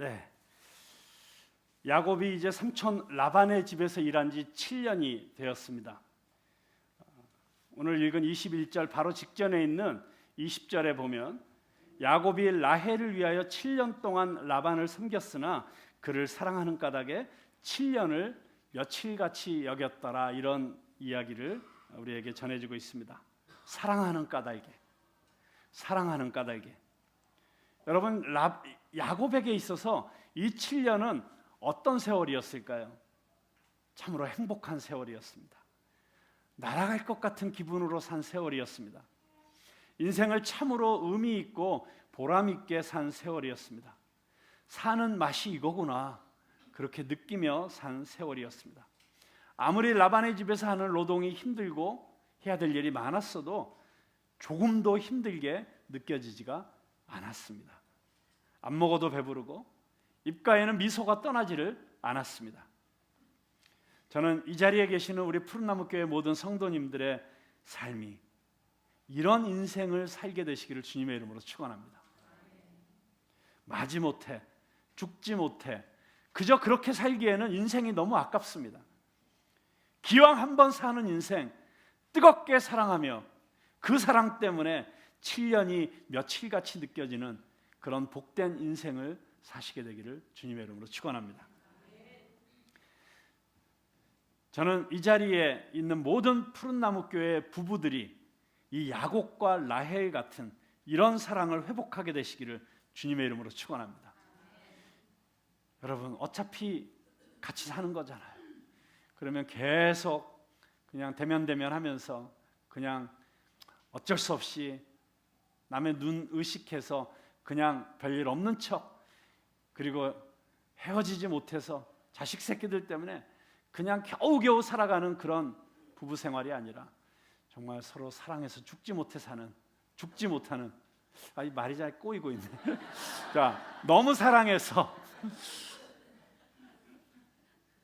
네, 야곱이 이제 삼촌 라반의 집에서 일한 지 7년이 되었습니다. 오늘 읽은 21절 바로 직전에 있는 20절에 보면 야곱이 라헬을 위하여 7년 동안 라반을 섬겼으나 그를 사랑하는 까닭에 7년을 며칠같이 여겼더라, 이런 이야기를 우리에게 전해주고 있습니다. 사랑하는 까닭에, 사랑하는 까닭에. 여러분, 야곱에게 있어서 이 7년은 어떤 세월이었을까요? 참으로 행복한 세월이었습니다. 날아갈 것 같은 기분으로 산 세월이었습니다. 인생을 참으로 의미 있고 보람 있게 산 세월이었습니다. 사는 맛이 이거구나, 그렇게 느끼며 산 세월이었습니다. 아무리 라반의 집에서 하는 노동이 힘들고 해야 될 일이 많았어도 조금도 힘들게 느껴지지가 않았습니다. 안 먹어도 배부르고 입가에는 미소가 떠나지를 않았습니다. 저는 이 자리에 계시는 우리 푸른나무 교회 모든 성도님들의 삶이 이런 인생을 살게 되시기를 주님의 이름으로 축원합니다. 마지못해, 죽지 못해 그저 그렇게 살기에는 인생이 너무 아깝습니다. 기왕 한 번 사는 인생 뜨겁게 사랑하며 그 사랑 때문에 7년이 며칠같이 느껴지는 그런 복된 인생을 사시게 되기를 주님의 이름으로 축원합니다. 저는 이 자리에 있는 모든 푸른나무 교회 부부들이 이 야곱과 라헬 같은 이런 사랑을 회복하게 되시기를 주님의 이름으로 축원합니다. 여러분, 어차피 같이 사는 거잖아요. 그러면 계속 그냥 대면하면서 그냥 어쩔 수 없이 남의 눈 의식해서 그냥 별일 없는 척, 그리고 헤어지지 못해서 자식 새끼들 때문에 그냥 겨우겨우 살아가는 그런 부부 생활이 아니라 정말 서로 사랑해서 죽지 못하는, 이 말이 잘 꼬이고 있네. 자, 너무 사랑해서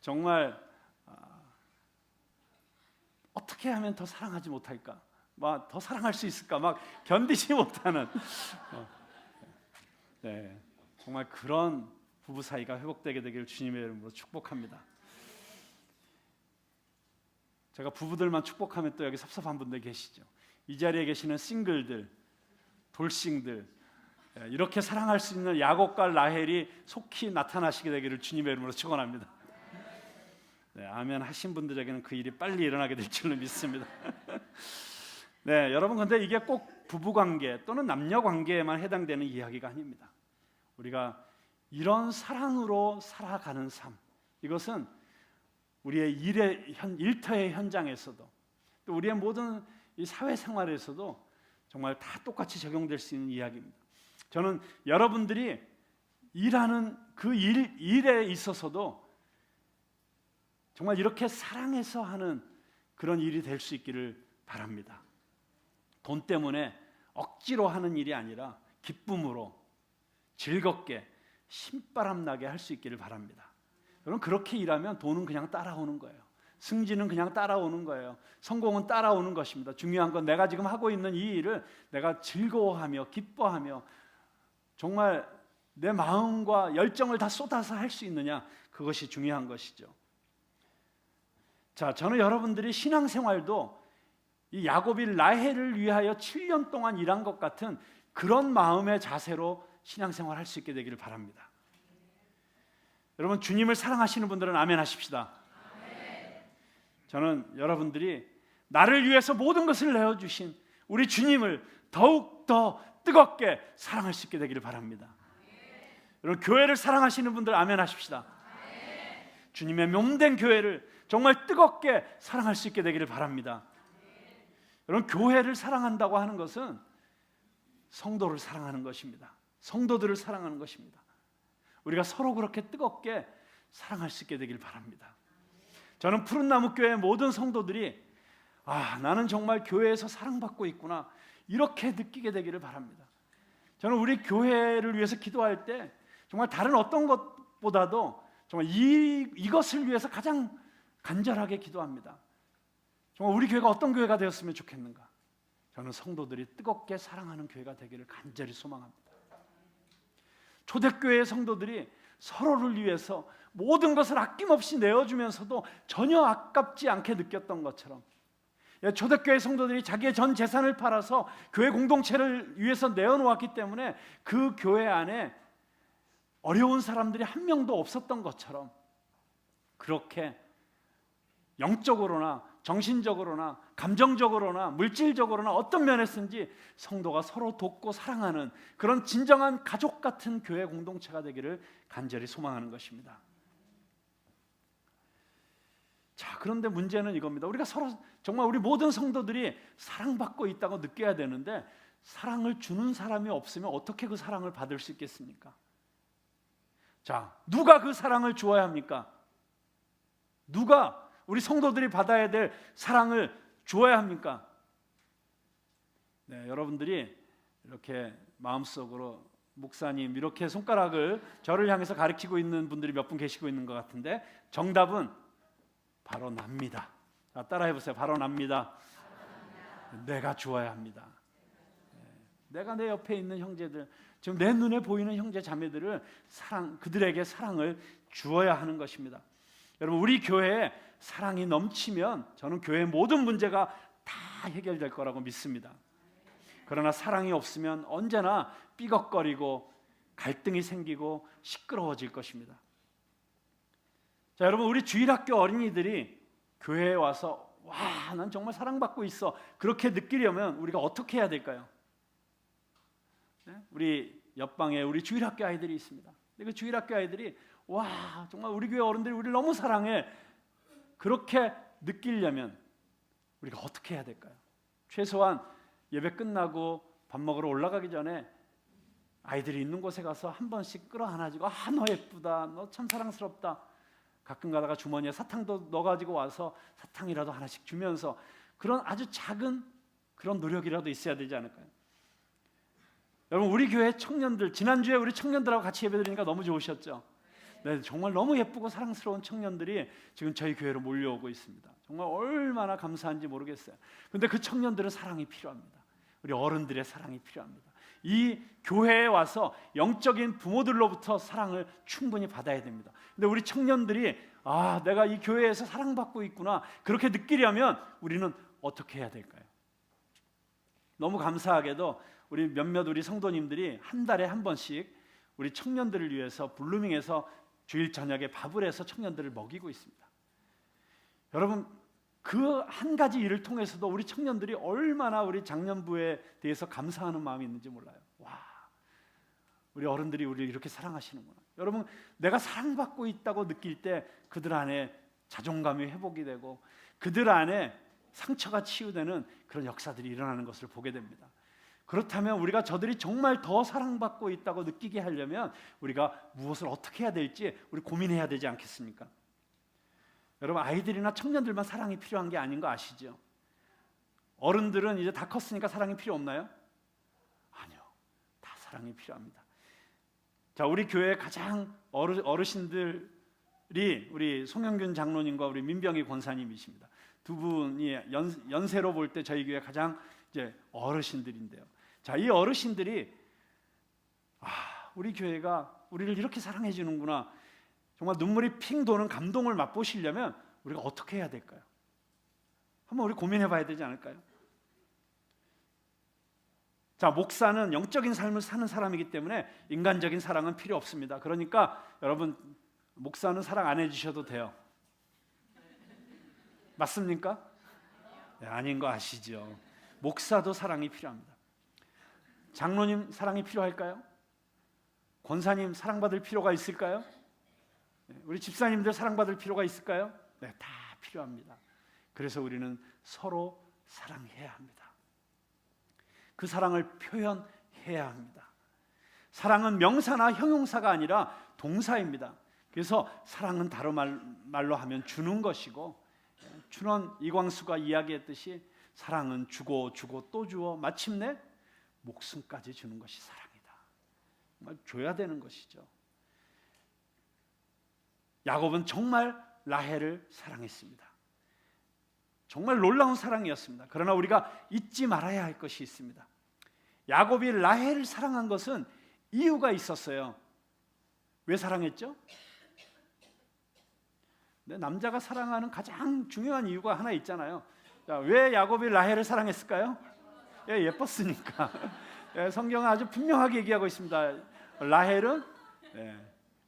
정말 어떻게 하면 더 사랑하지 못할까? 막 더 사랑할 수 있을까? 막 견디지 못하는 네, 정말 그런 부부 사이가 회복되게 되기를 주님의 이름으로 축복합니다. 제가 부부들만 축복하면 또 여기 섭섭한 분들 계시죠. 이 자리에 계시는 싱글들, 돌싱들, 이렇게 사랑할 수 있는 야곱과 라헬이 속히 나타나시게 되기를 주님의 이름으로 축원합니다. 네, 아멘 하신 분들에게는 그 일이 빨리 일어나게 될 줄로 믿습니다. 네, 여러분, 근데 이게 꼭 부부관계 또는 남녀관계에만 해당되는 이야기가 아닙니다. 우리가 이런 사랑으로 살아가는 삶, 이것은 우리의 일터의 현장에서도 또 우리의 모든 이 사회생활에서도 정말 다 똑같이 적용될 수 있는 이야기입니다. 저는 여러분들이 일하는 그 일에 있어서도 정말 이렇게 사랑해서 하는 그런 일이 될 수 있기를 바랍니다. 돈 때문에 억지로 하는 일이 아니라 기쁨으로 즐겁게 신바람 나게 할 수 있기를 바랍니다. 여러분, 그렇게 일하면 돈은 그냥 따라오는 거예요. 승진은 그냥 따라오는 거예요. 성공은 따라오는 것입니다. 중요한 건 내가 지금 하고 있는 이 일을 내가 즐거워하며 기뻐하며 정말 내 마음과 열정을 다 쏟아서 할 수 있느냐, 그것이 중요한 것이죠. 자, 저는 여러분들이 신앙생활도 이 야곱이 라헬을 위하여 7년 동안 일한 것 같은 그런 마음의 자세로 신앙생활 할 수 있게 되기를 바랍니다. 여러분, 주님을 사랑하시는 분들은 아멘 하십시다. 아멘. 저는 여러분들이 나를 위해서 모든 것을 내어주신 우리 주님을 더욱 더 뜨겁게 사랑할 수 있게 되기를 바랍니다. 아멘. 여러분, 교회를 사랑하시는 분들 아멘 하십시다. 아멘. 주님의 몸된 교회를 정말 뜨겁게 사랑할 수 있게 되기를 바랍니다. 아멘. 여러분, 교회를 사랑한다고 하는 것은 성도를 사랑하는 것입니다. 성도들을 사랑하는 것입니다. 우리가 서로 그렇게 뜨겁게 사랑할 수 있게 되길 바랍니다. 저는 푸른나무 교회 모든 성도들이 나는 정말 교회에서 사랑받고 있구나, 이렇게 느끼게 되기를 바랍니다. 저는 우리 교회를 위해서 기도할 때 정말 다른 어떤 것보다도 정말 이것을 위해서 가장 간절하게 기도합니다. 정말 우리 교회가 어떤 교회가 되었으면 좋겠는가? 저는 성도들이 뜨겁게 사랑하는 교회가 되기를 간절히 소망합니다. 초대교회의 성도들이 서로를 위해서 모든 것을 아낌없이 내어주면서도 전혀 아깝지 않게 느꼈던 것처럼, 초대교회 성도들이 자기의 전 재산을 팔아서 교회 공동체를 위해서 내어놓았기 때문에 그 교회 안에 어려운 사람들이 한 명도 없었던 것처럼, 그렇게 영적으로나 정신적으로나 감정적으로나 물질적으로나 어떤 면에서든지 성도가 서로 돕고 사랑하는 그런 진정한 가족 같은 교회 공동체가 되기를 간절히 소망하는 것입니다. 자, 그런데 문제는 이겁니다. 우리가 서로 정말 우리 모든 성도들이 사랑받고 있다고 느껴야 되는데, 사랑을 주는 사람이 없으면 어떻게 그 사랑을 받을 수 있겠습니까? 자, 누가 그 사랑을 주어야 합니까? 누가 우리 성도들이 받아야 될 사랑을 주어야 합니까? 네, 여러분들이 이렇게 마음속으로 목사님 이렇게 손가락을 저를 향해서 가리키고 있는 분들이 몇 분 계시고 있는 것 같은데, 정답은 바로 납니다. 자, 따라해보세요. 바로 납니다. 내가 주어야 합니다. 내가 내 옆에 있는 형제들, 지금 내 눈에 보이는 형제 자매들을 그들에게 사랑을 주어야 하는 것입니다. 여러분, 우리 교회에 사랑이 넘치면 저는 교회의 모든 문제가 다 해결될 거라고 믿습니다. 그러나 사랑이 없으면 언제나 삐걱거리고 갈등이 생기고 시끄러워질 것입니다. 자, 여러분, 우리 주일학교 어린이들이 교회에 와서 와, 난 정말 사랑받고 있어, 그렇게 느끼려면 우리가 어떻게 해야 될까요? 네? 우리 옆방에 우리 주일학교 아이들이 있습니다. 그 주일학교 아이들이 와, 정말 우리 교회 어른들이 우리를 너무 사랑해, 그렇게 느끼려면 우리가 어떻게 해야 될까요? 최소한 예배 끝나고 밥 먹으러 올라가기 전에 아이들이 있는 곳에 가서 한 번씩 끌어안아주고, 아, 너 예쁘다, 너 참 사랑스럽다, 가끔 가다가 주머니에 사탕도 넣어가지고 와서 사탕이라도 하나씩 주면서, 그런 아주 작은 그런 노력이라도 있어야 되지 않을까요? 여러분, 우리 교회 청년들, 지난주에 우리 청년들하고 같이 예배드리니까 너무 좋으셨죠? 네, 정말 너무 예쁘고 사랑스러운 청년들이 지금 저희 교회로 몰려오고 있습니다. 정말 얼마나 감사한지 모르겠어요. 그런데 그 청년들은 사랑이 필요합니다. 우리 어른들의 사랑이 필요합니다. 이 교회에 와서 영적인 부모들로부터 사랑을 충분히 받아야 됩니다. 근데 우리 청년들이 아, 내가 이 교회에서 사랑받고 있구나, 그렇게 느끼려면 우리는 어떻게 해야 될까요? 너무 감사하게도 우리 우리 성도님들이 한 달에 한 번씩 우리 청년들을 위해서 블루밍에서 주일 저녁에 밥을 해서 청년들을 먹이고 있습니다. 여러분, 그 한 가지 일을 통해서도 우리 청년들이 얼마나 우리 장년부에 대해서 감사하는 마음이 있는지 몰라요. 와, 우리 어른들이 우리를 이렇게 사랑하시는구나. 여러분, 내가 사랑받고 있다고 느낄 때 그들 안에 자존감이 회복이 되고 그들 안에 상처가 치유되는 그런 역사들이 일어나는 것을 보게 됩니다. 그렇다면 우리가 저들이 정말 더 사랑받고 있다고 느끼게 하려면 우리가 무엇을 어떻게 해야 될지 우리 고민해야 되지 않겠습니까? 여러분, 아이들이나 청년들만 사랑이 필요한 게 아닌 거 아시죠? 어른들은 이제 다 컸으니까 사랑이 필요 없나요? 아니요, 다 사랑이 필요합니다. 자, 우리 교회 가장 어르신들이 우리 송영균 장로님과 우리 민병희 권사님이십니다. 두 분이 연세로 볼 때 저희 교회 가장 이제 어르신들인데요. 자, 이 어르신들이 우리 교회가 우리를 이렇게 사랑해 주는구나, 정말 눈물이 핑 도는 감동을 맛보시려면 우리가 어떻게 해야 될까요? 한번 우리 고민해 봐야 되지 않을까요? 자, 목사는 영적인 삶을 사는 사람이기 때문에 인간적인 사랑은 필요 없습니다. 그러니까 여러분, 목사는 사랑 안 해주셔도 돼요. 맞습니까? 네, 아닌 거 아시죠? 목사도 사랑이 필요합니다. 장로님 사랑이 필요할까요? 권사님 사랑받을 필요가 있을까요? 우리 집사님들 사랑받을 필요가 있을까요? 네, 다 필요합니다. 그래서 우리는 서로 사랑해야 합니다. 그 사랑을 표현해야 합니다. 사랑은 명사나 형용사가 아니라 동사입니다. 그래서 사랑은 다른 말로 하면 주는 것이고, 춘원 이광수가 이야기했듯이 사랑은 주고 주고 또 주어 마침내 목숨까지 주는 것이 사랑이다. 정말 줘야 되는 것이죠. 야곱은 정말 라헬을 사랑했습니다. 정말 놀라운 사랑이었습니다. 그러나 우리가 잊지 말아야 할 것이 있습니다. 야곱이 라헬을 사랑한 것은 이유가 있었어요. 왜 사랑했죠? 근데 남자가 사랑하는 가장 중요한 이유가 하나 있잖아요. 자, 왜 야곱이 라헬을 사랑했을까요? 예, 예뻤으니까. 예, 성경은 아주 분명하게 얘기하고 있습니다. 라헬은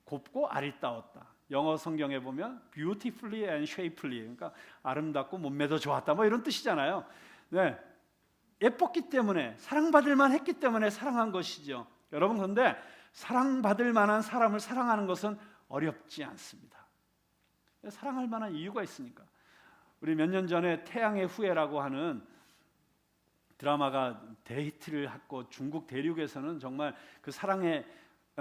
곱고 아리따웠다. 영어 성경에 보면 beautifully and shapely, 그러니까 아름답고 몸매도 좋았다, 뭐 이런 뜻이잖아요. 네, 예뻤기 때문에, 사랑받을 만했기 때문에 사랑한 것이죠. 여러분, 그런데 사랑받을 만한 사람을 사랑하는 것은 어렵지 않습니다. 사랑할 만한 이유가 있으니까. 우리 몇 년 전에 태양의 후예라고 하는 드라마가 대히트를 했고, 중국 대륙에서는 정말 그 사랑의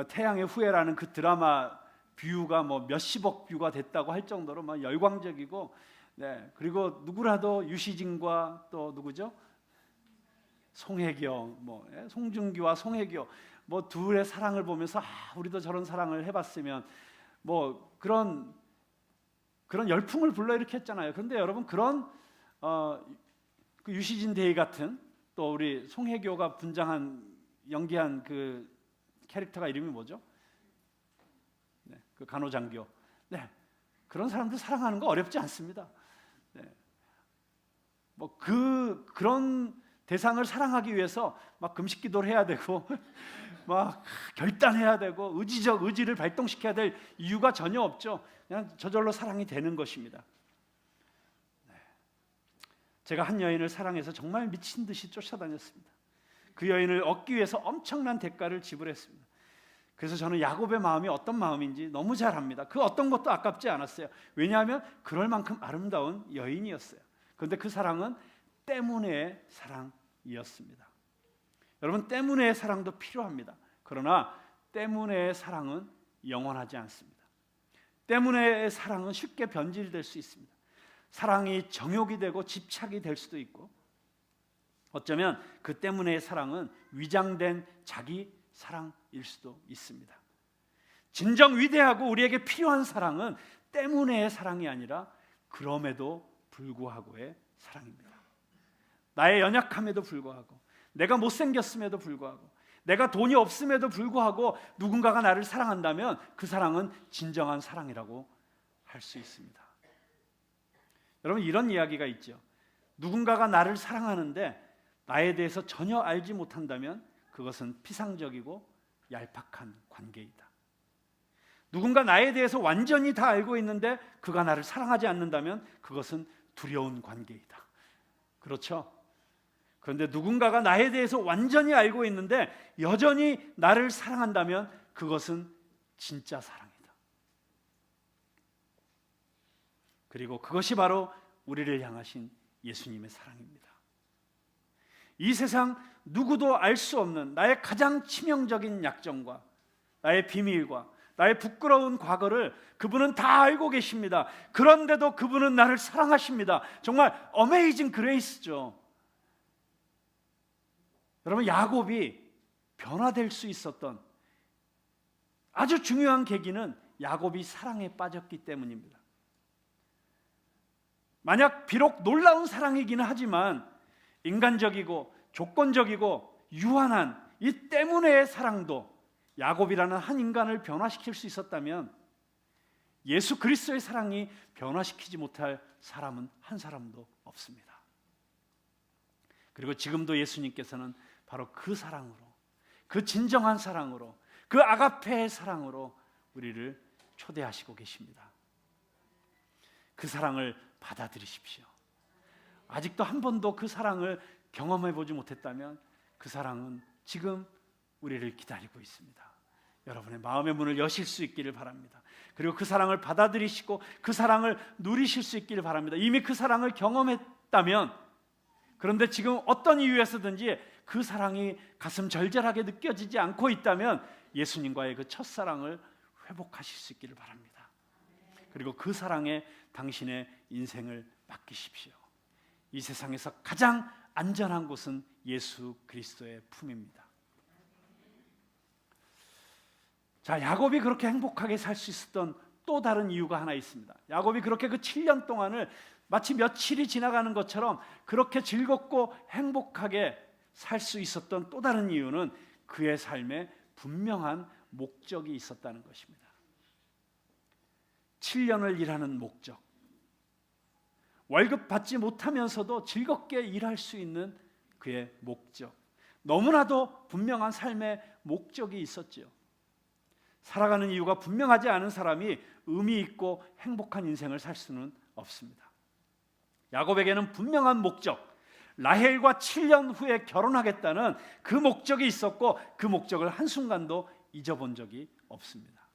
태양의 후예라는 그 드라마 뷰가 뭐 몇십억 뷰가 됐다고 할 정도로 막 열광적이고, 네, 그리고 누구라도 유시진과 또 누구죠? 송혜교, 뭐 송중기와 송혜교, 뭐 둘의 사랑을 보면서 우리도 저런 사랑을 해봤으면, 뭐 그런 열풍을 불러일으켰잖아요. 그런데 여러분, 그런 그 유시진 대위 같은, 또 우리 송혜교가 연기한 그 캐릭터가 이름이 뭐죠? 네, 그 간호장교. 네, 그런 사람들 사랑하는 거 어렵지 않습니다. 네, 뭐 그런 대상을 사랑하기 위해서 막 금식기도를 해야 되고 막 결단해야 되고 의지적 의지를 발동시켜야 될 이유가 전혀 없죠. 그냥 저절로 사랑이 되는 것입니다. 네. 제가 한 여인을 사랑해서 정말 미친 듯이 쫓아다녔습니다. 그 여인을 얻기 위해서 엄청난 대가를 지불했습니다. 그래서 저는 야곱의 마음이 어떤 마음인지 너무 잘 압니다. 그 어떤 것도 아깝지 않았어요. 왜냐하면 그럴 만큼 아름다운 여인이었어요. 그런데 그 사랑은 때문에 사랑이었습니다. 여러분, 때문에 사랑도 필요합니다. 그러나 때문에 사랑은 영원하지 않습니다. 때문에 사랑은 쉽게 변질될 수 있습니다. 사랑이 정욕이 되고 집착이 될 수도 있고, 어쩌면 그 때문에 사랑은 위장된 자기 사랑일 수도 있습니다. 진정 위대하고 우리에게 필요한 사랑은 때문에 사랑이 아니라 그럼에도 불구하고의 사랑입니다. 나의 연약함에도 불구하고, 내가 못생겼음에도 불구하고, 내가 돈이 없음에도 불구하고 누군가가 나를 사랑한다면 그 사랑은 진정한 사랑이라고 할 수 있습니다. 여러분, 이런 이야기가 있죠. 누군가가 나를 사랑하는데 나에 대해서 전혀 알지 못한다면 그것은 피상적이고 얄팍한 관계이다. 누군가 나에 대해서 완전히 다 알고 있는데 그가 나를 사랑하지 않는다면 그것은 두려운 관계이다. 그렇죠? 그런데 누군가가 나에 대해서 완전히 알고 있는데 여전히 나를 사랑한다면 그것은 진짜 사랑이다. 그리고 그것이 바로 우리를 향하신 예수님의 사랑입니다. 이 세상 누구도 알 수 없는 나의 가장 치명적인 약점과 나의 비밀과 나의 부끄러운 과거를 그분은 다 알고 계십니다. 그런데도 그분은 나를 사랑하십니다. 정말 어메이징 그레이스죠. 여러분, 야곱이 변화될 수 있었던 아주 중요한 계기는 야곱이 사랑에 빠졌기 때문입니다. 만약 비록 놀라운 사랑이기는 하지만 인간적이고 조건적이고 유한한 이 때문에의 사랑도 야곱이라는 한 인간을 변화시킬 수 있었다면 예수 그리스도의 사랑이 변화시키지 못할 사람은 한 사람도 없습니다. 그리고 지금도 예수님께서는 바로 그 사랑으로, 그 진정한 사랑으로, 그 아가페의 사랑으로 우리를 초대하시고 계십니다. 그 사랑을 받아들이십시오. 아직도 한 번도 그 사랑을 경험해 보지 못했다면 그 사랑은 지금 우리를 기다리고 있습니다. 여러분의 마음의 문을 여실 수 있기를 바랍니다. 그리고 그 사랑을 받아들이시고 그 사랑을 누리실 수 있기를 바랍니다. 이미 그 사랑을 경험했다면, 그런데 지금 어떤 이유에서든지 그 사랑이 가슴 절절하게 느껴지지 않고 있다면 예수님과의 그 첫사랑을 회복하실 수 있기를 바랍니다. 그리고 그 사랑에 당신의 인생을 맡기십시오. 이 세상에서 가장 안전한 곳은 예수 그리스도의 품입니다. 자, 야곱이 그렇게 행복하게 살 수 있었던 또 다른 이유가 하나 있습니다. 야곱이 그렇게 그 7년 동안을 마치 며칠이 지나가는 것처럼 그렇게 즐겁고 행복하게 살 수 있었던 또 다른 이유는 그의 삶에 분명한 목적이 있었다는 것입니다. 7년을 일하는 목적, 월급 받지 못하면서도 즐겁게 일할 수 있는 그의 목적, 너무나도 분명한 삶의 목적이 있었지요. 살아가는 이유가 분명하지 않은 사람이 의미 있고 행복한 인생을 살 수는 없습니다. 야곱에게는 분명한 목적, 라헬과 7년 후에 결혼하겠다는 그 목적이 있었고, 그 목적을 한순간도 잊어본 적이 없습니다.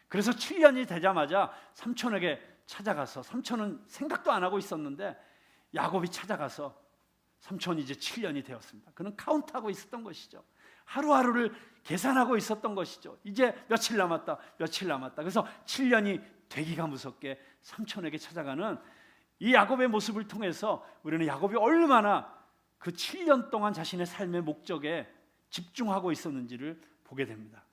그래서 7년이 되자마자 삼촌에게 찾아가서, 삼촌은 생각도 안 하고 있었는데 야곱이 찾아가서 삼촌 이제 7년이 되었습니다. 그는 카운트하고 있었던 것이죠. 하루하루를 계산하고 있었던 것이죠. 이제 며칠 남았다, 며칠 남았다. 그래서 7년이 되기가 무섭게 삼촌에게 찾아가는 이 야곱의 모습을 통해서 우리는 야곱이 얼마나 그 7년 동안 자신의 삶의 목적에 집중하고 있었는지를 보게 됩니다.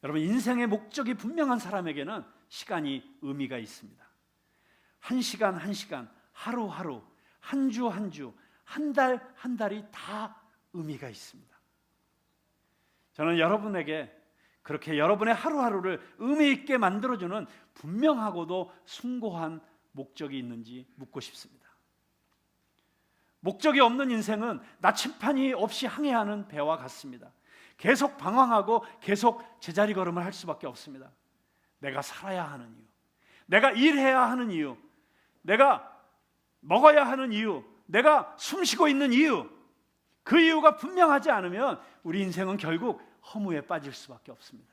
여러분, 인생의 목적이 분명한 사람에게는 시간이 의미가 있습니다. 한 시간 한 시간, 하루하루, 한 주 한 주, 한 달 한 달이 다 의미가 있습니다. 저는 여러분에게 그렇게 여러분의 하루하루를 의미 있게 만들어주는 분명하고도 숭고한 목적이 있는지 묻고 싶습니다. 목적이 없는 인생은 나침판이 없이 항해하는 배와 같습니다. 계속 방황하고 계속 제자리 걸음을 할 수밖에 없습니다. 내가 살아야 하는 이유, 내가 일해야 하는 이유, 내가 먹어야 하는 이유, 내가 숨쉬고 있는 이유, 그 이유가 분명하지 않으면 우리 인생은 결국 허무에 빠질 수밖에 없습니다.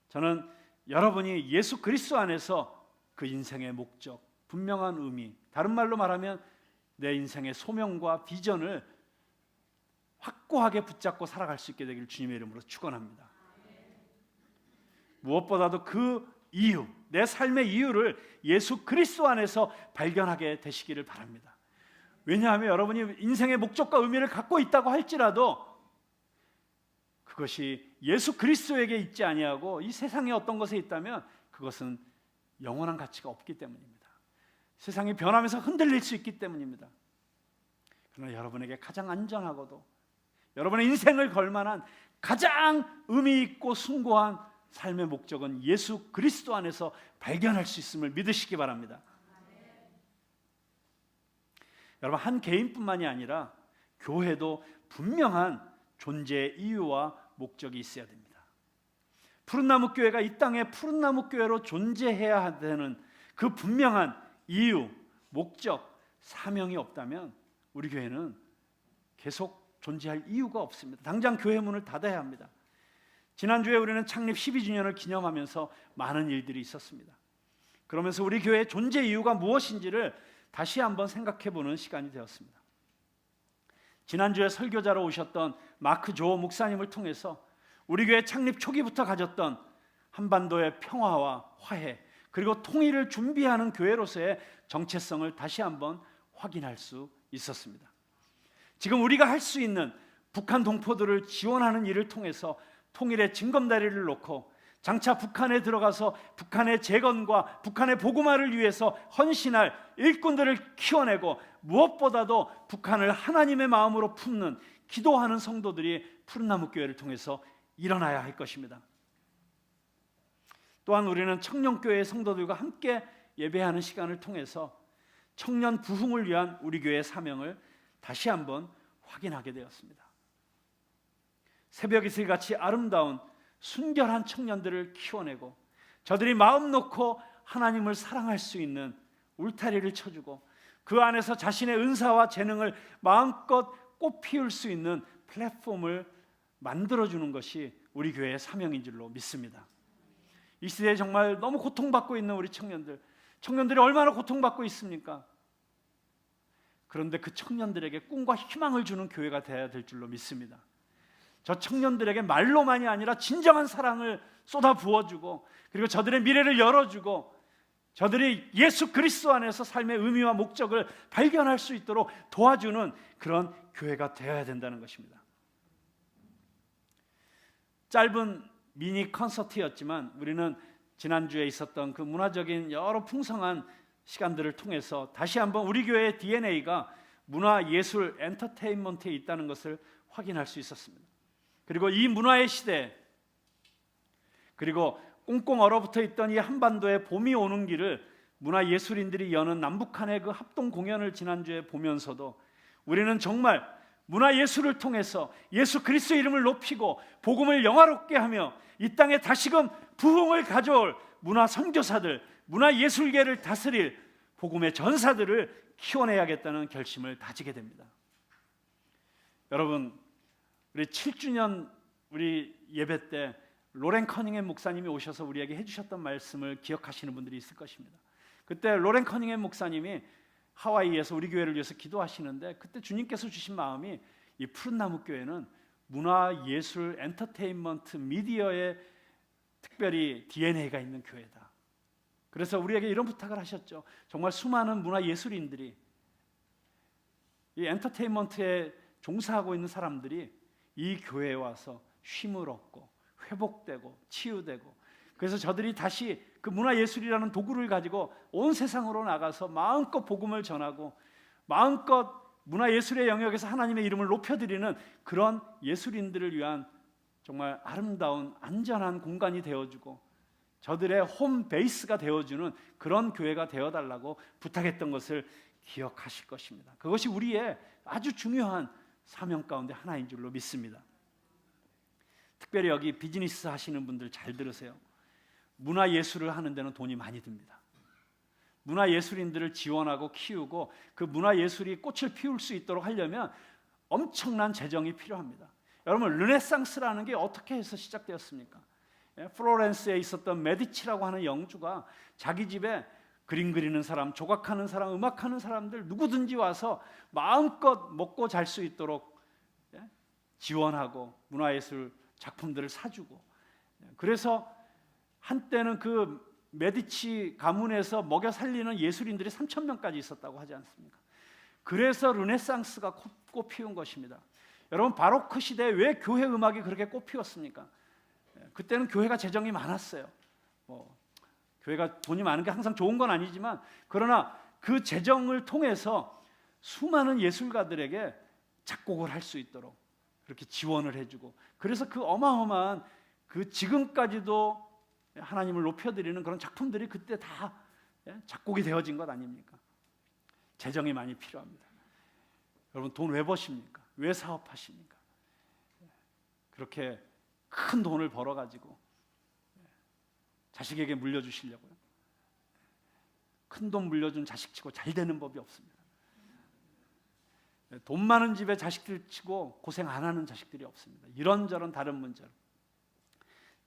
저는 여러분이 예수 그리스도 안에서 그 인생의 목적, 분명한 의미, 다른 말로 말하면 내 인생의 소명과 비전을 확고하게 붙잡고 살아갈 수 있게 되기를 주님의 이름으로 축원합니다. 무엇보다도 그 이유, 내 삶의 이유를 예수 그리스도 안에서 발견하게 되시기를 바랍니다. 왜냐하면 여러분이 인생의 목적과 의미를 갖고 있다고 할지라도 그것이 예수 그리스도에게 있지 아니하고 이 세상의 어떤 것에 있다면 그것은 영원한 가치가 없기 때문입니다. 세상이 변하면서 흔들릴 수 있기 때문입니다. 그러나 여러분에게 가장 안전하고도 여러분의 인생을 걸만한 가장 의미 있고 숭고한 삶의 목적은 예수 그리스도 안에서 발견할 수 있음을 믿으시기 바랍니다. 여러분, 한 개인뿐만이 아니라 교회도 분명한 존재의 이유와 목적이 있어야 됩니다. 푸른나무 교회가 이 땅에 푸른나무 교회로 존재해야 되는 그 분명한 이유, 목적, 사명이 없다면 우리 교회는 계속 존재할 이유가 없습니다. 당장 교회 문을 닫아야 합니다. 지난주에 우리는 창립 12주년을 기념하면서 많은 일들이 있었습니다. 그러면서 우리 교회의 존재 이유가 무엇인지를 다시 한번 생각해보는 시간이 되었습니다. 지난주에 설교자로 오셨던 마크 조 목사님을 통해서 우리 교회 창립 초기부터 가졌던 한반도의 평화와 화해 그리고 통일을 준비하는 교회로서의 정체성을 다시 한번 확인할 수 있었습니다. 지금 우리가 할 수 있는 북한 동포들을 지원하는 일을 통해서 통일의 징검다리를 놓고 장차 북한에 들어가서 북한의 재건과 북한의 복음화를 위해서 헌신할 일꾼들을 키워내고 무엇보다도 북한을 하나님의 마음으로 품는 기도하는 성도들이 푸른나무 교회를 통해서 일어나야 할 것입니다. 또한 우리는 청년교회 성도들과 함께 예배하는 시간을 통해서 청년 부흥을 위한 우리 교회의 사명을 다시 한번 확인하게 되었습니다. 새벽 이슬같이 아름다운 순결한 청년들을 키워내고 저들이 마음 놓고 하나님을 사랑할 수 있는 울타리를 쳐주고 그 안에서 자신의 은사와 재능을 마음껏 꽃피울 수 있는 플랫폼을 만들어주는 것이 우리 교회의 사명인 줄로 믿습니다. 이 시대에 정말 너무 고통받고 있는 우리 청년들이 얼마나 고통받고 있습니까? 그런데 그 청년들에게 꿈과 희망을 주는 교회가 되어야 될 줄로 믿습니다. 저 청년들에게 말로만이 아니라 진정한 사랑을 쏟아 부어주고 그리고 저들의 미래를 열어주고 저들이 예수 그리스도 안에서 삶의 의미와 목적을 발견할 수 있도록 도와주는 그런 교회가 되어야 된다는 것입니다. 짧은 미니 콘서트였지만 우리는 지난주에 있었던 그 문화적인 여러 풍성한 시간들을 통해서 다시 한번 우리 교회의 DNA가 문화, 예술, 엔터테인먼트에 있다는 것을 확인할 수 있었습니다. 그리고 이 문화의 시대에 그리고 꽁꽁 얼어붙어 있던 이 한반도에 봄이 오는 길을 문화예술인들이 여는 남북한의 그 합동 공연을 지난주에 보면서도 우리는 정말 문화예술을 통해서 예수 그리스도의 이름을 높이고 복음을 영화롭게 하며 이 땅에 다시금 부흥을 가져올 문화 선교사들, 문화예술계를 다스릴 복음의 전사들을 키워내야겠다는 결심을 다지게 됩니다. 여러분, 우리 7주년 우리 예배 때 로렌 커닝햄 목사님이 오셔서 우리에게 해주셨던 말씀을 기억하시는 분들이 있을 것입니다. 그때 로렌 커닝햄 목사님이 하와이에서 우리 교회를 위해서 기도하시는데 그때 주님께서 주신 마음이 이 푸른나무 교회는 문화, 예술, 엔터테인먼트, 미디어에 특별히 DNA가 있는 교회다. 그래서 우리에게 이런 부탁을 하셨죠. 정말 수많은 문화 예술인들이 이 엔터테인먼트에 종사하고 있는 사람들이 이 교회에 와서 쉼을 얻고 회복되고 치유되고, 그래서 저들이 다시 그 문화예술이라는 도구를 가지고 온 세상으로 나가서 마음껏 복음을 전하고 마음껏 문화예술의 영역에서 하나님의 이름을 높여드리는 그런 예술인들을 위한 정말 아름다운 안전한 공간이 되어주고 저들의 홈 베이스가 되어주는 그런 교회가 되어달라고 부탁했던 것을 기억하실 것입니다. 그것이 우리의 아주 중요한 사명 가운데 하나인 줄로 믿습니다. 특별히 여기 비즈니스 하시는 분들 잘 들으세요. 문화예술을 하는 데는 돈이 많이 듭니다. 문화예술인들을 지원하고 키우고 그 문화예술이 꽃을 피울 수 있도록 하려면 엄청난 재정이 필요합니다. 여러분, 르네상스라는 게 어떻게 해서 시작되었습니까? 플로렌스에 있었던 메디치라고 하는 영주가 자기 집에 그림 그리는 사람, 조각하는 사람, 음악하는 사람들 누구든지 와서 마음껏 먹고 잘 수 있도록 지원하고 문화예술 작품들을 사주고, 그래서 한때는 그 메디치 가문에서 먹여 살리는 예술인들이 3,000명까지 있었다고 하지 않습니까? 그래서 르네상스가 꽃피운 것입니다. 여러분, 바로크 시대에 왜 교회 음악이 그렇게 꽃피웠습니까? 그때는 교회가 재정이 많았어요. 교회가 돈이 많은 게 항상 좋은 건 아니지만, 그러나 그 재정을 통해서 수많은 예술가들에게 작곡을 할 수 있도록 그렇게 지원을 해주고, 그래서 그 어마어마한 그 지금까지도 하나님을 높여드리는 그런 작품들이 그때 다 작곡이 되어진 것 아닙니까? 재정이 많이 필요합니다. 여러분, 돈 왜 버십니까? 왜 사업하십니까? 그렇게 큰 돈을 벌어가지고 자식에게 물려주시려고요? 큰 돈 물려준 자식치고 잘 되는 법이 없습니다. 돈 많은 집에 자식들 치고 고생 안 하는 자식들이 없습니다. 이런저런 다른 문제로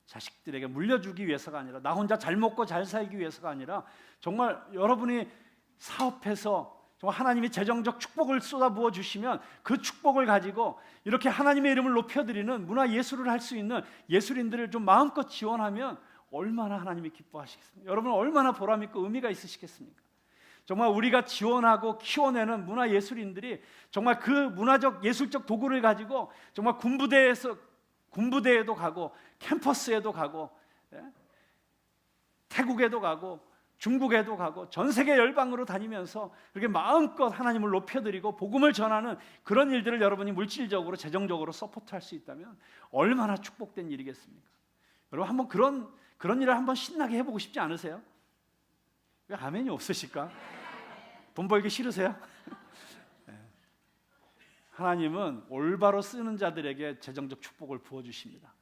자식들에게 물려주기 위해서가 아니라, 나 혼자 잘 먹고 잘 살기 위해서가 아니라, 정말 여러분이 사업해서 정말 하나님이 재정적 축복을 쏟아부어 주시면 그 축복을 가지고 이렇게 하나님의 이름을 높여드리는 문화예술을 할 수 있는 예술인들을 좀 마음껏 지원하면 얼마나 하나님이 기뻐하시겠습니까? 여러분, 얼마나 보람 있고 의미가 있으시겠습니까? 정말 우리가 지원하고 키워내는 문화예술인들이 정말 그 문화적 예술적 도구를 가지고 정말 군부대에도 가고 캠퍼스에도 가고 태국에도 가고 중국에도 가고 전 세계 열방으로 다니면서 그렇게 마음껏 하나님을 높여드리고 복음을 전하는 그런 일들을 여러분이 물질적으로 재정적으로 서포트할 수 있다면 얼마나 축복된 일이겠습니까? 여러분, 한번 그런 일을 한번 신나게 해보고 싶지 않으세요? 왜 아멘이 없으실까? 돈 벌기 싫으세요? 하나님은 올바로 쓰는 자들에게 재정적 축복을 부어주십니다.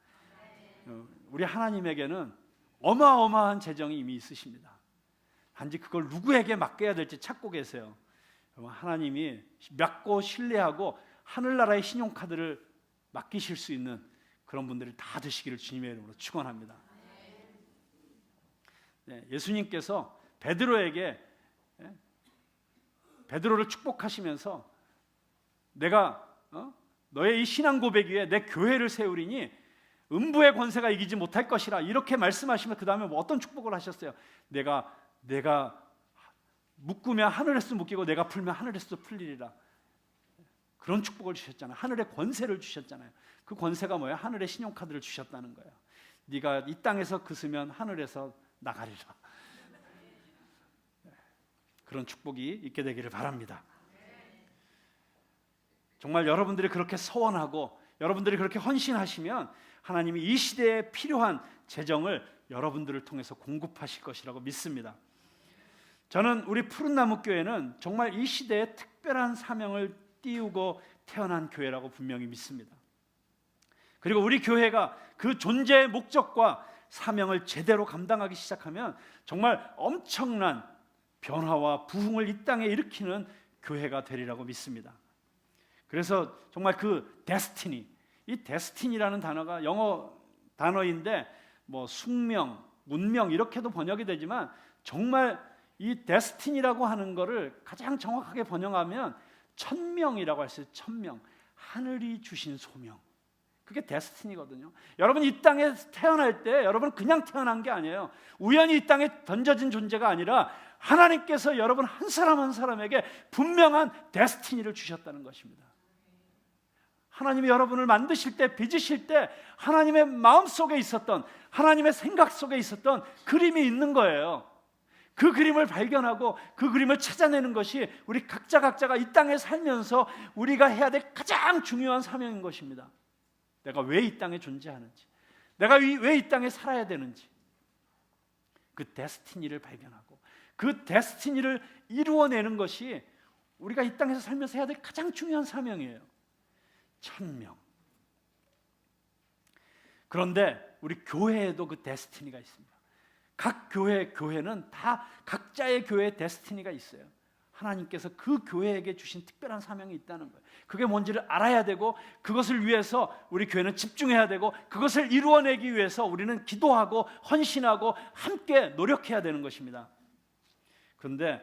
우리 하나님에게는 어마어마한 재정이 이미 있으십니다. 단지 그걸 누구에게 맡겨야 될지 찾고 계세요. 하나님이 믿고 신뢰하고 하늘나라의 신용카드를 맡기실 수 있는 그런 분들이 다 되시기를 주님의 이름으로 축원합니다. 예수님께서 베드로에게 베드로를 축복하시면서 내가 너의 이 신앙 고백 위에 내 교회를 세우리니 음부의 권세가 이기지 못할 것이라 이렇게 말씀하시면 그 다음에 어떤 축복을 하셨어요? 내가 묶으면 하늘에서 묶이고 내가 풀면 하늘에서 풀리리라. 그런 축복을 주셨잖아요. 하늘의 권세를 주셨잖아요. 그 권세가 뭐예요? 하늘의 신용카드를 주셨다는 거예요. 네가 이 땅에서 그으면 하늘에서 나가리라. 그런 축복이 있게 되기를 바랍니다. 정말 여러분들이 그렇게 서원하고 여러분들이 그렇게 헌신하시면 하나님이 이 시대에 필요한 재정을 여러분들을 통해서 공급하실 것이라고 믿습니다. 저는 우리 푸른나무 교회는 정말 이 시대에 특별한 사명을 띄우고 태어난 교회라고 분명히 믿습니다. 그리고 우리 교회가 그 존재의 목적과 사명을 제대로 감당하기 시작하면 정말 엄청난 변화와 부흥을 이 땅에 일으키는 교회가 되리라고 믿습니다. 그래서 정말 그 데스티니, 이 데스티니라는 단어가 영어 단어인데 뭐 숙명, 운명 이렇게도 번역이 되지만 정말 이 데스티니라고 하는 거를 가장 정확하게 번역하면 천명이라고 할 수 있어요. 천명, 하늘이 주신 소명, 그게 데스티니거든요. 여러분 이 땅에 태어날 때 여러분 그냥 태어난 게 아니에요. 우연히 이 땅에 던져진 존재가 아니라 하나님께서 여러분 한 사람 한 사람에게 분명한 데스티니를 주셨다는 것입니다. 하나님이 여러분을 만드실 때, 빚으실 때 하나님의 마음속에 있었던, 하나님의 생각 속에 있었던 그림이 있는 거예요. 그 그림을 발견하고 그 그림을 찾아내는 것이 우리 각자가 이 땅에 살면서 우리가 해야 될 가장 중요한 사명인 것입니다. 내가 왜 이 땅에 존재하는지, 내가 왜 이 땅에 살아야 되는지, 그 데스티니를 발견하고 그 데스티니를 이루어내는 것이 우리가 이 땅에서 살면서 해야 될 가장 중요한 사명이에요. 천명. 그런데 우리 교회에도 그 데스티니가 있습니다. 각 교회는 다 각자의 교회의 데스티니가 있어요. 하나님께서 그 교회에게 주신 특별한 사명이 있다는 거예요. 그게 뭔지를 알아야 되고 그것을 위해서 우리 교회는 집중해야 되고 그것을 이루어내기 위해서 우리는 기도하고 헌신하고 함께 노력해야 되는 것입니다. 그런데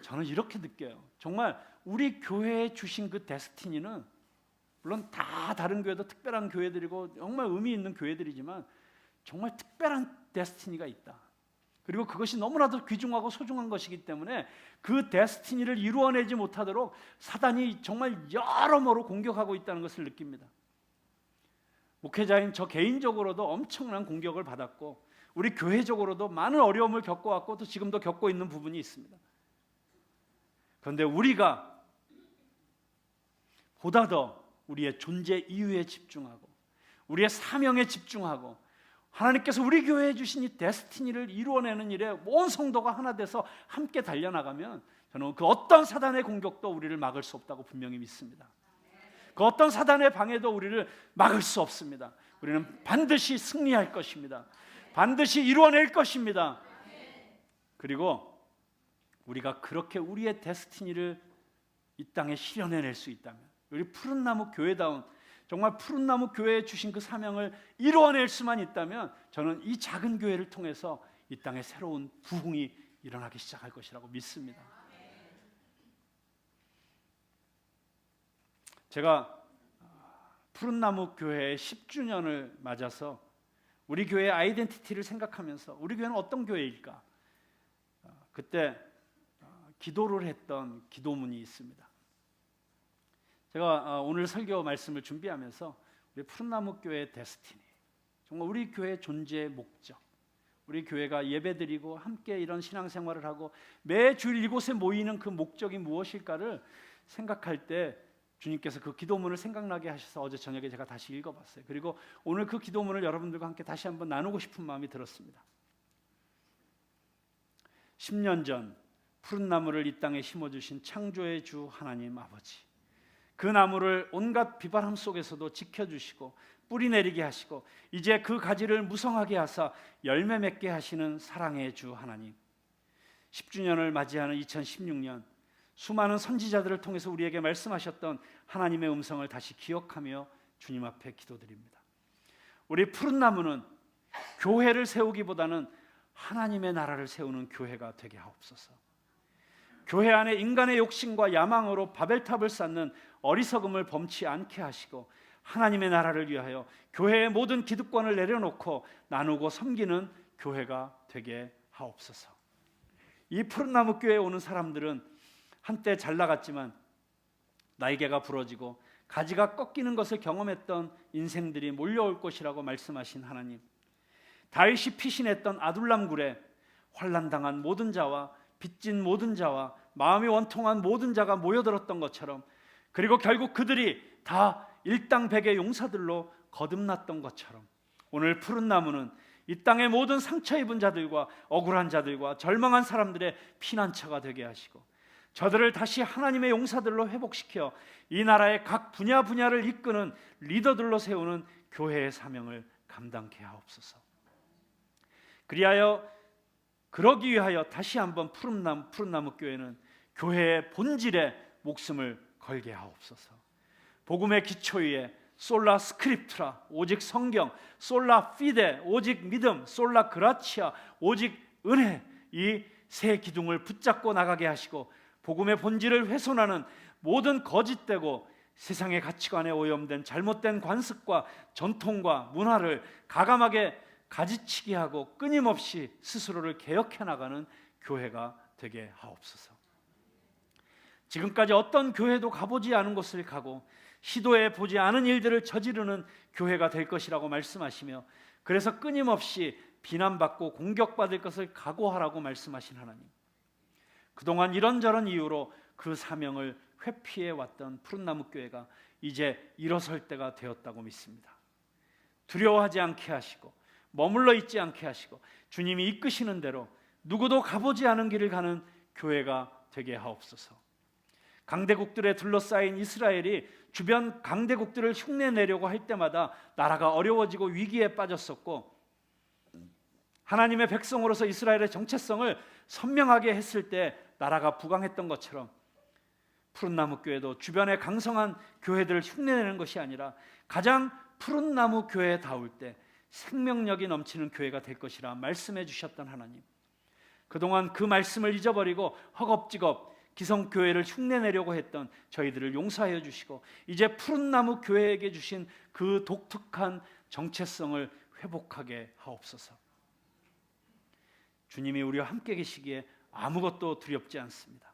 저는 이렇게 느껴요. 정말 우리 교회에 주신 그 데스티니는 물론 다 다른 교회도 특별한 교회들이고 정말 의미 있는 교회들이지만 정말 특별한 데스티니가 있다. 그리고 그것이 너무나도 귀중하고 소중한 것이기 때문에 그 데스티니를 이루어내지 못하도록 사단이 정말 여러모로 공격하고 있다는 것을 느낍니다. 목회자인 저 개인적으로도 엄청난 공격을 받았고 우리 교회적으로도 많은 어려움을 겪어왔고 또 지금도 겪고 있는 부분이 있습니다. 그런데 우리가 보다 더 우리의 존재 이유에 집중하고 우리의 사명에 집중하고 하나님께서 우리 교회에 주신 이 데스티니를 이루어내는 일에 온 성도가 하나 돼서 함께 달려나가면 저는 그 어떤 사단의 공격도 우리를 막을 수 없다고 분명히 믿습니다. 그 어떤 사단의 방해도 우리를 막을 수 없습니다. 우리는 반드시 승리할 것입니다. 반드시 이루어낼 것입니다. 그리고 우리가 그렇게 우리의 데스티니를 이 땅에 실현해낼 수 있다면 우리 푸른나무 교회다운 정말 푸른나무 교회에 주신 그 사명을 이루어낼 수만 있다면 저는 이 작은 교회를 통해서 이 땅에 새로운 부흥이 일어나기 시작할 것이라고 믿습니다. 제가 푸른나무 교회의 10주년을 맞아서 우리 교회의 아이덴티티를 생각하면서 우리 교회는 어떤 교회일까? 그때 기도를 했던 기도문이 있습니다. 제가 오늘 설교 말씀을 준비하면서 우리 푸른나무 교회의 데스티니, 정말 우리 교회의 존재의 목적, 우리 교회가 예배드리고 함께 이런 신앙생활을 하고 매주일 이곳에 모이는 그 목적이 무엇일까를 생각할 때 주님께서 그 기도문을 생각나게 하셔서 어제 저녁에 제가 다시 읽어봤어요. 그리고 오늘 그 기도문을 여러분들과 함께 다시 한번 나누고 싶은 마음이 들었습니다. 10년 전 푸른 나무를 이 땅에 심어주신 창조의 주 하나님 아버지, 그 나무를 온갖 비바람 속에서도 지켜주시고 뿌리 내리게 하시고 이제 그 가지를 무성하게 하사 열매 맺게 하시는 사랑의 주 하나님, 10주년을 맞이하는 2016년 수많은 선지자들을 통해서 우리에게 말씀하셨던 하나님의 음성을 다시 기억하며 주님 앞에 기도드립니다. 우리 푸른 나무는 교회를 세우기보다는 하나님의 나라를 세우는 교회가 되게 하옵소서. 교회 안에 인간의 욕심과 야망으로 바벨탑을 쌓는 어리석음을 범치 않게 하시고 하나님의 나라를 위하여 교회의 모든 기득권을 내려놓고 나누고 섬기는 교회가 되게 하옵소서. 이 푸른 나무 교회에 오는 사람들은 한때 잘 나갔지만 날개가 부러지고 가지가 꺾이는 것을 경험했던 인생들이 몰려올 것이라고 말씀하신 하나님, 다윗이 피신했던 아둘람 굴에 환난당한 모든 자와 빚진 모든 자와 마음이 원통한 모든 자가 모여들었던 것처럼, 그리고 결국 그들이 다 일당백의 용사들로 거듭났던 것처럼 오늘 푸른 나무는 이 땅의 모든 상처 입은 자들과 억울한 자들과 절망한 사람들의 피난처가 되게 하시고 저들을 다시 하나님의 용사들로 회복시켜 이 나라의 각 분야를 이끄는 리더들로 세우는 교회의 사명을 감당케 하옵소서. 그러기 위하여 다시 한번 푸른나무 교회는 교회의 본질에 목숨을 걸게 하옵소서. 복음의 기초 위에 솔라 스크립트라 오직 성경, 솔라 피데 오직 믿음, 솔라 그라치아 오직 은혜, 이 세 기둥을 붙잡고 나가게 하시고 복음의 본질을 훼손하는 모든 거짓되고 세상의 가치관에 오염된 잘못된 관습과 전통과 문화를 가감하게 가지치게 하고 끊임없이 스스로를 개혁해 나가는 교회가 되게 하옵소서. 지금까지 어떤 교회도 가보지 않은 곳을 가고 시도해 보지 않은 일들을 저지르는 교회가 될 것이라고 말씀하시며 그래서 끊임없이 비난받고 공격받을 것을 각오하라고 말씀하신 하나님, 그동안 이런저런 이유로 그 사명을 회피해 왔던 푸른나무 교회가 이제 일어설 때가 되었다고 믿습니다. 두려워하지 않게 하시고 머물러 있지 않게 하시고 주님이 이끄시는 대로 누구도 가보지 않은 길을 가는 교회가 되게 하옵소서. 강대국들에 둘러싸인 이스라엘이 주변 강대국들을 흉내내려고 할 때마다 나라가 어려워지고 위기에 빠졌었고 하나님의 백성으로서 이스라엘의 정체성을 선명하게 했을 때 나라가 부강했던 것처럼 푸른나무 교회도 주변의 강성한 교회들을 흉내내는 것이 아니라 가장 푸른나무 교회다울 때 생명력이 넘치는 교회가 될 것이라 말씀해 주셨던 하나님, 그동안 그 말씀을 잊어버리고 허겁지겁 기성교회를 흉내내려고 했던 저희들을 용서하여 주시고 이제 푸른나무 교회에게 주신 그 독특한 정체성을 회복하게 하옵소서. 주님이 우리와 함께 계시기에 아무것도 두렵지 않습니다.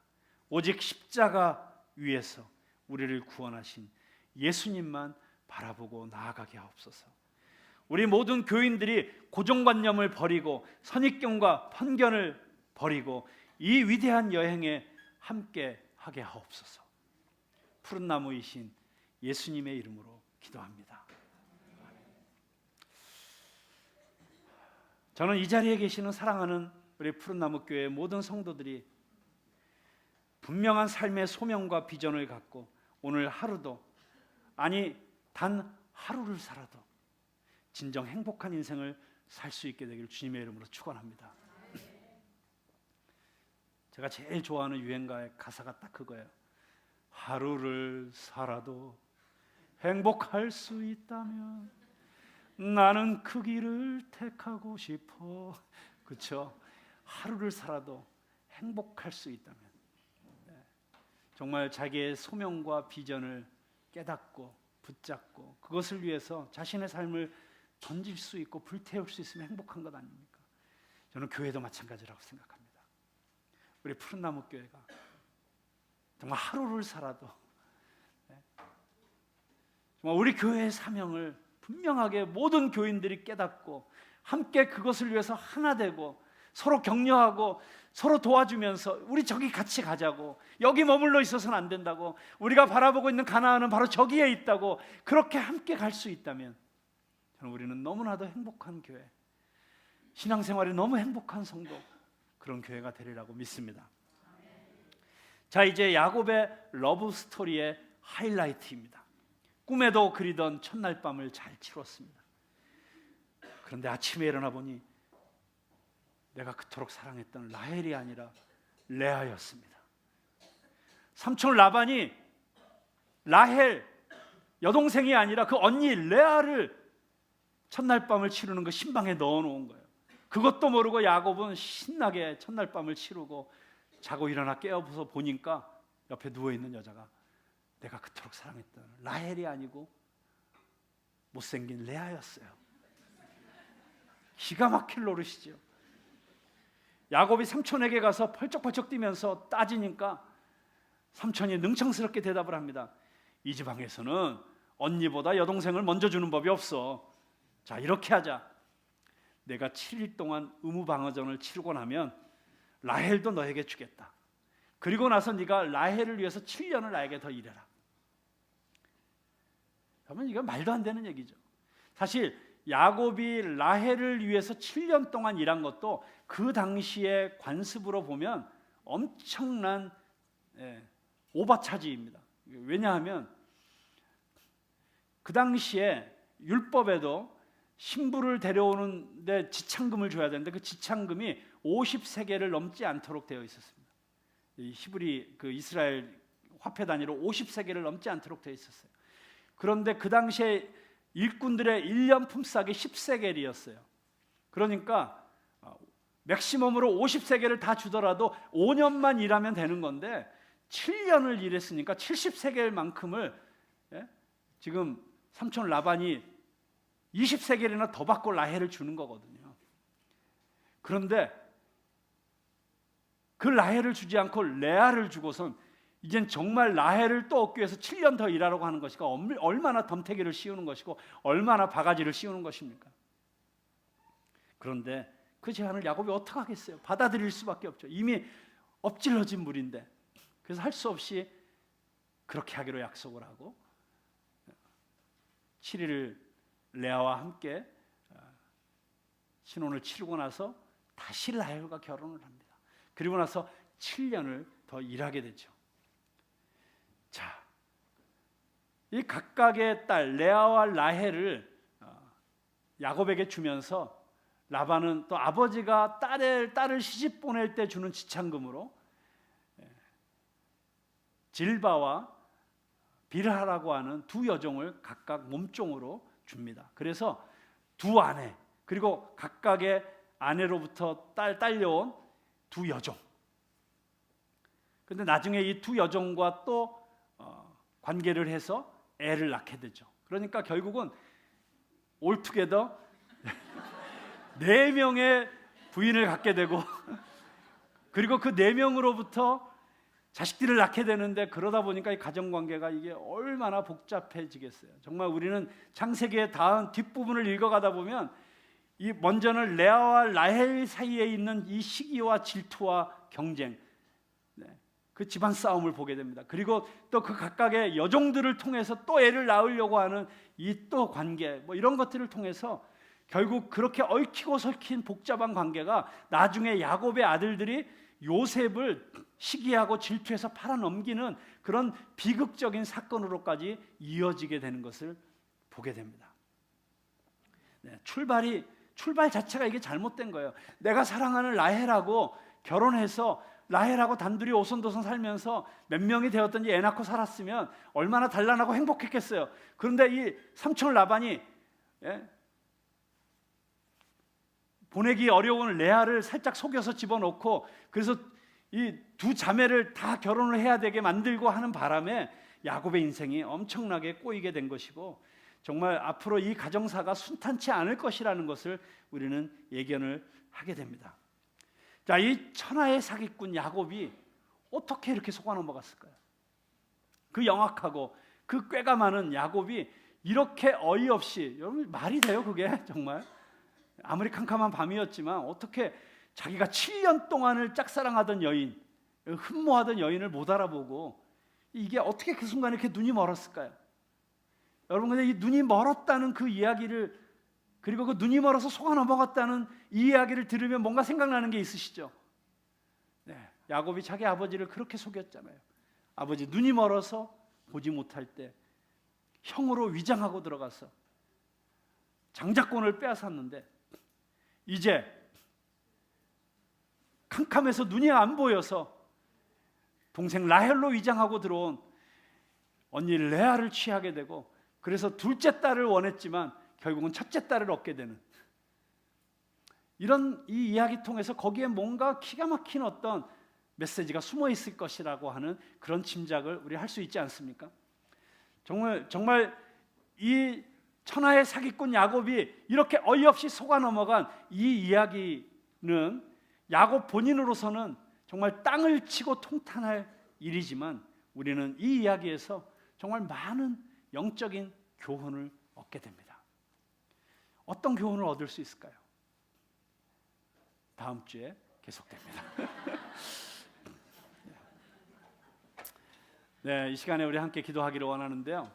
오직 십자가 위에서 우리를 구원하신 예수님만 바라보고 나아가게 하옵소서. 우리 모든 교인들이 고정관념을 버리고 선입견과 편견을 버리고 이 위대한 여행에 함께 하게 하옵소서. 푸른 나무이신 예수님의 이름으로 기도합니다. 저는 이 자리에 계시는 사랑하는 우리 푸른나무 교회의 모든 성도들이 분명한 삶의 소명과 비전을 갖고 오늘 하루도, 아니 단 하루를 살아도 진정 행복한 인생을 살 수 있게 되기를 주님의 이름으로 축원합니다. 제가 제일 좋아하는 유행가의 가사가 딱 그거예요. 하루를 살아도 행복할 수 있다면 나는 그 길을 택하고 싶어. 그렇죠? 하루를 살아도 행복할 수 있다면, 정말 자기의 소명과 비전을 깨닫고 붙잡고 그것을 위해서 자신의 삶을 던질 수 있고 불태울 수 있으면 행복한 것 아닙니까? 저는 교회도 마찬가지라고 생각합니다. 우리 푸른나무 교회가 정말 하루를 살아도 정말 우리 교회의 사명을 분명하게 모든 교인들이 깨닫고 함께 그것을 위해서 하나 되고 서로 격려하고 서로 도와주면서 우리 저기 같이 가자고, 여기 머물러 있어서는 안 된다고, 우리가 바라보고 있는 가나안은 바로 저기에 있다고, 그렇게 함께 갈 수 있다면 저는 우리는 너무나도 행복한 교회, 신앙생활이 너무 행복한 성도, 그런 교회가 되리라고 믿습니다. 자, 이제 야곱의 러브 스토리의 하이라이트입니다. 꿈에도 그리던 첫날 밤을 잘 치렀습니다. 그런데 아침에 일어나 보니 내가 그토록 사랑했던 라헬이 아니라 레아였습니다. 삼촌 라반이 라헬 여동생이 아니라 그 언니 레아를 첫날 밤을 치르는 그 신방에 넣어놓은 거예요. 그것도 모르고 야곱은 신나게 첫날 밤을 치르고 자고 일어나 깨어서 보니까 옆에 누워있는 여자가 내가 그토록 사랑했던 라헬이 아니고 못생긴 레아였어요. 기가 막힐 노릇이죠. 야곱이 삼촌에게 가서 펄쩍펄쩍 뛰면서 따지니까 삼촌이 능청스럽게 대답을 합니다. 이 지방에서는 언니보다 여동생을 먼저 주는 법이 없어. 자, 이렇게 하자. 내가 7일 동안 의무방어전을 치르고 나면 라헬도 너에게 주겠다. 그리고 나서 네가 라헬을 위해서 7년을 나에게 더 일해라. 그러면 이건 말도 안 되는 얘기죠. 사실 야곱이 라헬을 위해서 7년 동안 일한 것도 그 당시의 관습으로 보면 엄청난 오바차지입니다. 왜냐하면 그 당시에 율법에도 신부를 데려오는데 지참금을 줘야 되는데 그 지참금이 50세겔을 넘지 않도록 되어 있었습니다. 이 히브리 그 이스라엘 화폐 단위로 50세겔을 넘지 않도록 되어 있었어요. 그런데 그 당시에 일꾼들의 1년 품삯이 10세겔이었어요. 그러니까 맥시멈으로 50세겔을 다 주더라도 5년만 일하면 되는 건데 7년을 일했으니까 70세겔만큼을 지금 삼촌 라반이 20세겔이나 더 받고 라헬을 주는 거거든요. 그런데 그 라헬을 주지 않고 레아를 주고선 이젠 정말 라헬을 또 얻기 위해서 7년 더 일하라고 하는 것이가 얼마나 덤태기를 씌우는 것이고 얼마나 바가지를 씌우는 것입니까? 그런데 그 제안을 야곱이 어떻게 하겠어요? 받아들일 수밖에 없죠. 이미 엎질러진 물인데. 그래서 할 수 없이 그렇게 하기로 약속을 하고 7일 레아와 함께 신혼을 치르고 나서 다시 라헬과 결혼을 합니다. 그리고 나서 7년을 더 일하게 되죠. 자, 이 각각의 딸 레아와 라헬을 야곱에게 주면서 라반은 또 아버지가 딸을 시집 보낼 때 주는 지참금으로 질바와 빌하라고 하는 두 여종을 각각 몸종으로 줍니다. 그래서 두 아내 그리고 각각의 아내로부터 딸려온 두 여종. 그런데 나중에 이 두 여종과 또 관계를 해서 애를 낳게 되죠. 그러니까 결국은 올투게더 4명의 부인을 갖게 되고 그리고 그 4명으로부터 자식들을 낳게 되는데 그러다 보니까 이 가정관계가 이게 얼마나 복잡해지겠어요. 정말 우리는 창세기의 다음 뒷부분을 읽어가다 보면 이 먼저는 레아와 라헬 사이에 있는 이 시기와 질투와 경쟁, 그 집안 싸움을 보게 됩니다. 그리고 또 그 각각의 여종들을 통해서 또 애를 낳으려고 하는 이 또 관계, 뭐 이런 것들을 통해서 결국 그렇게 얽히고 설킨 복잡한 관계가 나중에 야곱의 아들들이 요셉을 시기하고 질투해서 팔아넘기는 그런 비극적인 사건으로까지 이어지게 되는 것을 보게 됩니다. 출발 자체가 이게 잘못된 거예요. 내가 사랑하는 라헬하고 결혼해서 라헬하고 단둘이 오손도손 살면서 몇 명이 되었든지 애 낳고 살았으면 얼마나 단란하고 행복했겠어요. 그런데 이 삼촌 라반이 보내기 어려운 레아를 살짝 속여서 집어넣고 그래서 이 두 자매를 다 결혼을 해야 되게 만들고 하는 바람에 야곱의 인생이 엄청나게 꼬이게 된 것이고 정말 앞으로 이 가정사가 순탄치 않을 것이라는 것을 우리는 예견을 하게 됩니다. 자, 이 천하의 사기꾼 야곱이 어떻게 이렇게 속아 넘어갔을까요? 그 영악하고 그 꾀가 많은 야곱이 이렇게 어이없이, 여러분 말이 돼요 그게? 정말 아무리 캄캄한 밤이었지만 어떻게 자기가 7년 동안을 짝사랑하던 여인, 흠모하던 여인을 못 알아보고 이게 어떻게 그 순간에 이렇게 눈이 멀었을까요? 여러분, 근데 이 눈이 멀었다는 그 이야기를, 그리고 그 눈이 멀어서 속아 넘어갔다는 이 이야기를 들으면 뭔가 생각나는 게 있으시죠? 야곱이 자기 아버지를 그렇게 속였잖아요. 아버지 눈이 멀어서 보지 못할 때 형으로 위장하고 들어가서 장자권을 빼앗았는데 이제 캄캄해서 눈이 안 보여서 동생 라헬로 위장하고 들어온 언니 레아를 취하게 되고 그래서 둘째 딸을 원했지만 결국은 첫째 딸을 얻게 되는 이런 이 이야기 통해서 거기에 뭔가 기가 막힌 어떤 메시지가 숨어 있을 것이라고 하는 그런 짐작을 우리 할 수 있지 않습니까? 정말 이 천하의 사기꾼 야곱이 이렇게 어이없이 속아 넘어간 이 이야기는 야곱 본인으로서는 정말 땅을 치고 통탄할 일이지만 우리는 이 이야기에서 정말 많은 영적인 교훈을 얻게 됩니다. 어떤 교훈을 얻을 수 있을까요? 다음 주에 계속됩니다. 네, 이 시간에 우리 함께 기도하기를 원하는데요.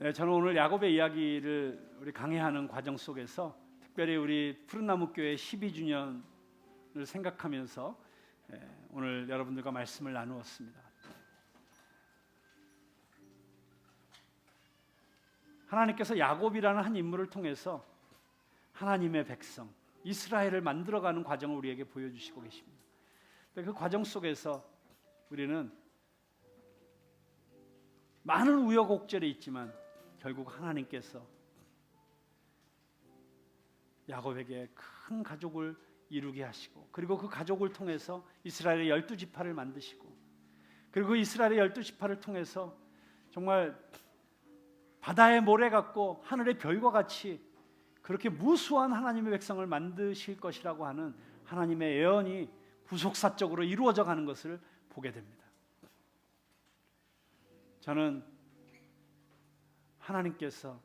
네, 저는 오늘 야곱의 이야기를 우리 강해하는 과정 속에서 특별히 우리 푸른나무 교회 12주년을 생각하면서 오늘 여러분들과 말씀을 나누었습니다. 하나님께서 야곱이라는 한 인물을 통해서 하나님의 백성 이스라엘을 만들어가는 과정을 우리에게 보여주시고 계십니다. 그 과정 속에서 우리는 많은 우여곡절이 있지만 결국 하나님께서 야곱에게 큰 가족을 이루게 하시고, 그리고 그 가족을 통해서 이스라엘의 12지파를 만드시고, 그리고 이스라엘의 12지파를 통해서 정말 바다의 모래 같고 하늘의 별과 같이 그렇게 무수한 하나님의 백성을 만드실 것이라고 하는 하나님의 예언이 구속사적으로 이루어져 가는 것을 보게 됩니다. 저는 하나님께서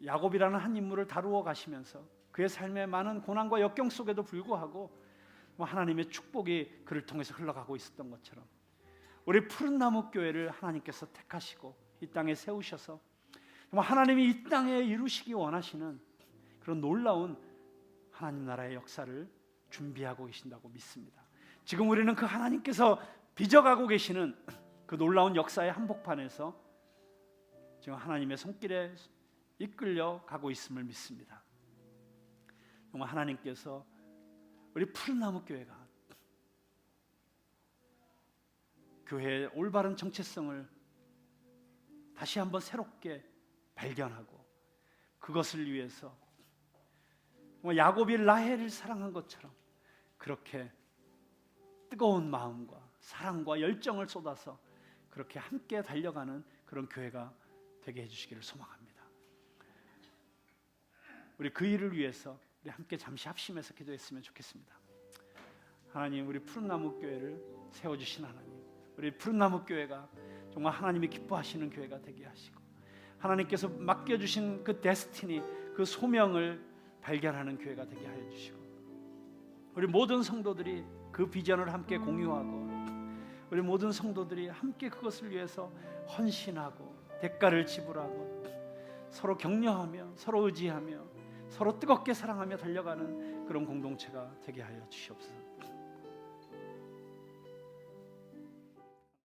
야곱이라는 한 인물을 다루어 가시면서 그의 삶의 많은 고난과 역경 속에도 불구하고 하나님의 축복이 그를 통해서 흘러가고 있었던 것처럼 우리 푸른나무 교회를 하나님께서 택하시고 이 땅에 세우셔서 하나님이 이 땅에 이루시기 원하시는 그런 놀라운 하나님 나라의 역사를 준비하고 계신다고 믿습니다. 지금 우리는 그 하나님께서 빚어가고 계시는 그 놀라운 역사의 한복판에서 지금 하나님의 손길에 이끌려 가고 있음을 믿습니다. 정말 하나님께서 우리 푸른나무 교회가 교회의 올바른 정체성을 다시 한번 새롭게 발견하고 그것을 위해서 야곱이 라헬을 사랑한 것처럼 그렇게 뜨거운 마음과 사랑과 열정을 쏟아서 그렇게 함께 달려가는 그런 교회가 되게 해주시기를 소망합니다. 우리 그 일을 위해서 우리 함께 잠시 합심해서 기도했으면 좋겠습니다. 하나님, 우리 푸른나무 교회를 세워주신 하나님, 우리 푸른나무 교회가 정말 하나님이 기뻐하시는 교회가 되게 하시고 하나님께서 맡겨주신 그 데스티니, 그 소명을 발견하는 교회가 되게 하여 주시고 우리 모든 성도들이 그 비전을 함께 공유하고 우리 모든 성도들이 함께 그것을 위해서 헌신하고 대가를 지불하고 서로 격려하며 서로 의지하며 서로 뜨겁게 사랑하며 달려가는 그런 공동체가 되게 하여 주시옵소서.